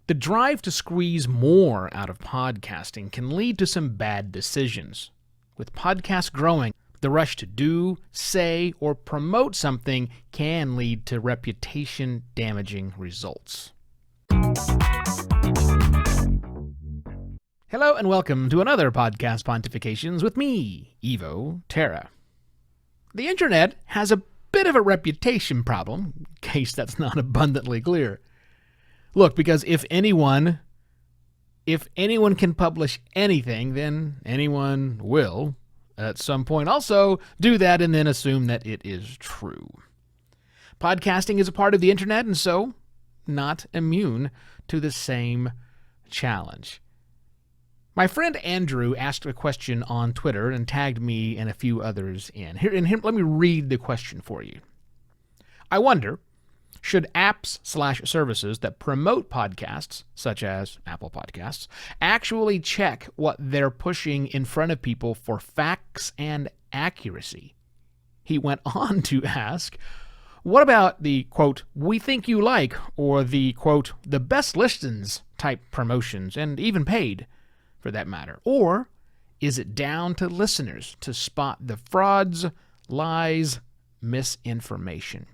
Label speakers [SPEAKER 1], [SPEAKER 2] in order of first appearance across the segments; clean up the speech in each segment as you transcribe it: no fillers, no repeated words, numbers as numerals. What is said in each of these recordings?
[SPEAKER 1] The drive to squeeze more out of podcasting can lead to some bad decisions. With podcasts growing, the rush to do, say, or promote something can lead to reputation-damaging results. Hello and welcome to another Podcast Pontifications with me, Evo Terra. The internet has a bit of a reputation problem, in case that's not abundantly clear. Look, because if anyone can publish anything, then anyone will, at some point, also do that and then assume that it is true. Podcasting is a part of the internet and so not immune to the same challenge. My friend Andrew asked a question on Twitter and tagged me and a few others in. Here, let me read the question for you. I wonder, should apps/services that promote podcasts, such as Apple Podcasts, actually check what they're pushing in front of people for facts and accuracy? He went on to ask, what about the, quote, we think you like, or the, quote, the best listens type promotions, and even paid, for that matter? Or is it down to listeners to spot the frauds, lies, misinformation?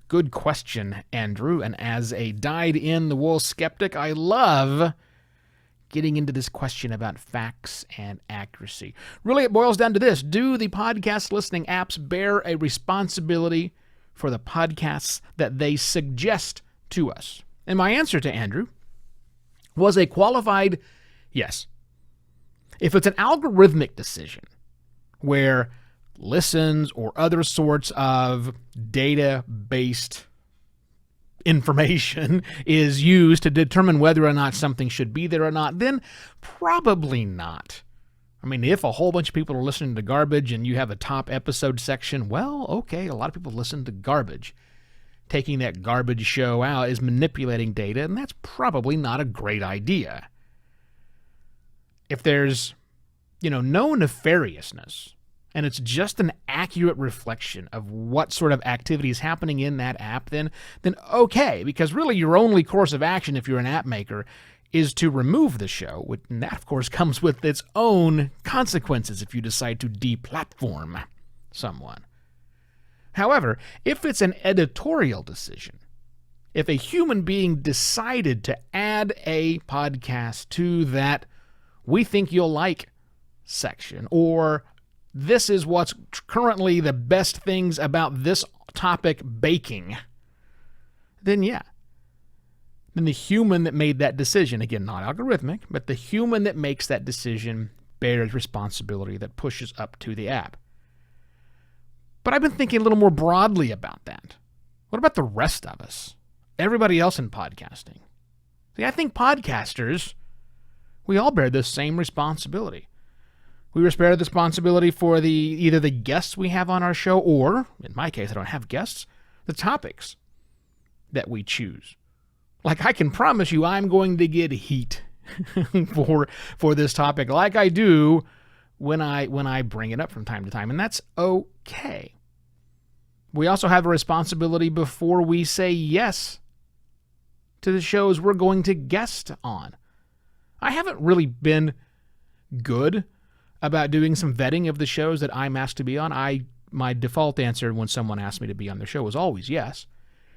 [SPEAKER 1] Good question, Andrew. And as a dyed-in-the-wool skeptic, I love getting into this question about facts and accuracy. Really, it boils down to this. Do the podcast listening apps bear a responsibility for the podcasts that they suggest to us? And my answer to Andrew was a qualified yes. If it's an algorithmic decision where listens or other sorts of data-based information is used to determine whether or not something should be there or not, then probably not. I mean, if a whole bunch of people are listening to garbage and you have a top episode section, well, okay, a lot of people listen to garbage. Taking that garbage show out is manipulating data, and that's probably not a great idea. If there's, no nefariousness, and it's just an accurate reflection of what sort of activity is happening in that app, then okay, because really your only course of action if you're an app maker is to remove the show, and that, of course, comes with its own consequences if you decide to deplatform someone. However, if it's an editorial decision, if a human being decided to add a podcast to that we think you'll like section, or this is what's currently the best things about this topic baking, then yeah. Then the human that made that decision, again, not algorithmic, but the human that makes that decision bears responsibility that pushes up to the app. But I've been thinking a little more broadly about that. What about the rest of us? Everybody else in podcasting? See, I think podcasters, we all bear the same responsibility. We bear the responsibility for either the guests we have on our show, or, in my case, I don't have guests, the topics that we choose. Like, I can promise you I'm going to get heat for this topic, like I do when I bring it up from time to time, and that's okay. We also have a responsibility before we say yes to the shows we're going to guest on. I haven't really been good about doing some vetting of the shows that I'm asked to be on. My default answer when someone asks me to be on their show was always yes.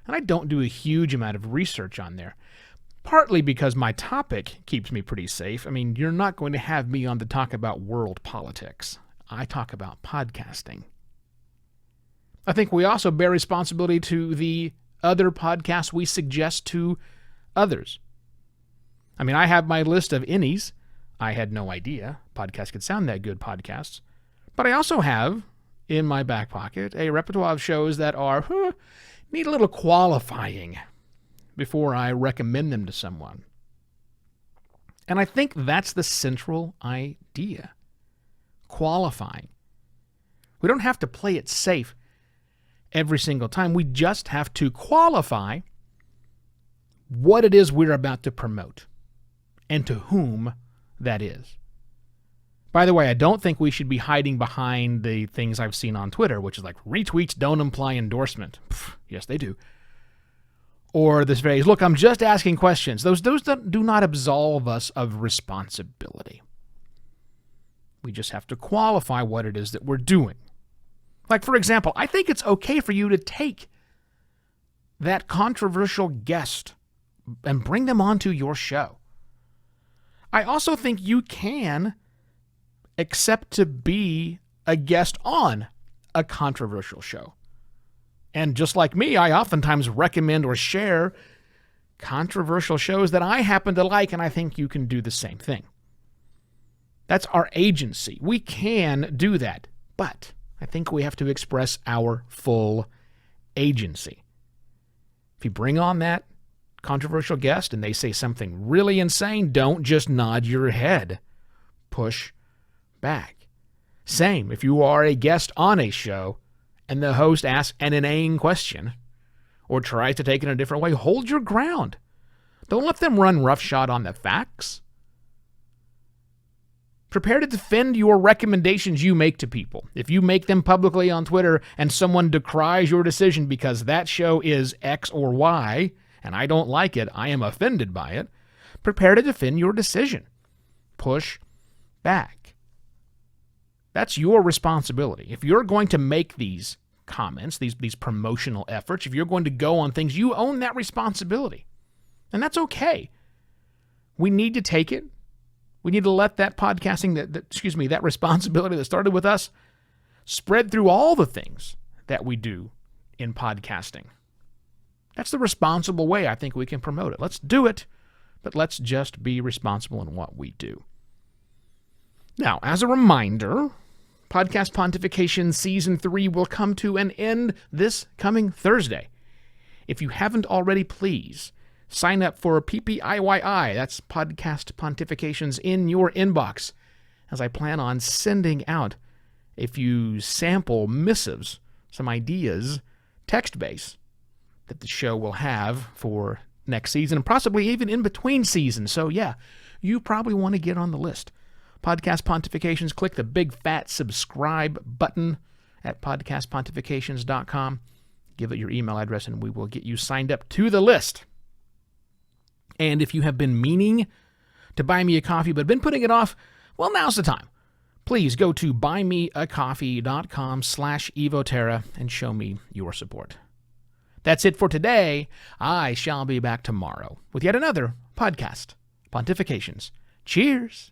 [SPEAKER 1] And I don't do a huge amount of research on there. Partly because my topic keeps me pretty safe. I mean, you're not going to have me on to talk about world politics. I talk about podcasting. I think we also bear responsibility to the other podcasts we suggest to others. I mean, I have my list of innies. I had no idea podcasts could sound that good, podcasts. But I also have, in my back pocket, a repertoire of shows that need a little qualifying before I recommend them to someone. And I think that's the central idea. Qualifying. We don't have to play it safe every single time. We just have to qualify what it is we're about to promote and to whom that is. By the way, I don't think we should be hiding behind the things I've seen on Twitter, which is like retweets don't imply endorsement. Pfft, yes, they do. Or this phrase, look, I'm just asking questions. Those do not absolve us of responsibility. We just have to qualify what it is that we're doing. Like, for example, I think it's okay for you to take that controversial guest and bring them onto your show. I also think you can accept to be a guest on a controversial show. And just like me, I oftentimes recommend or share controversial shows that I happen to like, and I think you can do the same thing. That's our agency. We can do that, but I think we have to express our full agency. If you bring on that controversial guest and they say something really insane, don't just nod your head. Push back. Same, if you are a guest on a show and the host asks an inane question or tries to take it in a different way, hold your ground. Don't let them run roughshod on the facts. Prepare to defend your recommendations you make to people. If you make them publicly on Twitter and someone decries your decision because that show is X or Y, and I don't like it, I am offended by it, prepare to defend your decision. Push back. That's your responsibility. If you're going to make these comments, these promotional efforts, if you're going to go on things, you own that responsibility. And that's okay. We need to take it. We need to let that podcasting, that responsibility that started with us spread through all the things that we do in podcasting. That's the responsible way I think we can promote it. Let's do it, but let's just be responsible in what we do. Now, as a reminder, Podcast Pontification Season 3 will come to an end this coming Thursday. If you haven't already, please sign up for PPIYI, that's Podcast Pontifications, in your inbox, as I plan on sending out a few sample missives, some ideas, text-based, that the show will have for next season, and possibly even in between seasons. So yeah, you probably want to get on the list. Podcast Pontifications, click the big fat subscribe button at podcastpontifications.com. Give it your email address and we will get you signed up to the list. And if you have been meaning to buy me a coffee but been putting it off, well, now's the time. Please go to buymeacoffee.com/evoterra and show me your support. That's it for today. I shall be back tomorrow with yet another Podcast Pontifications. Cheers!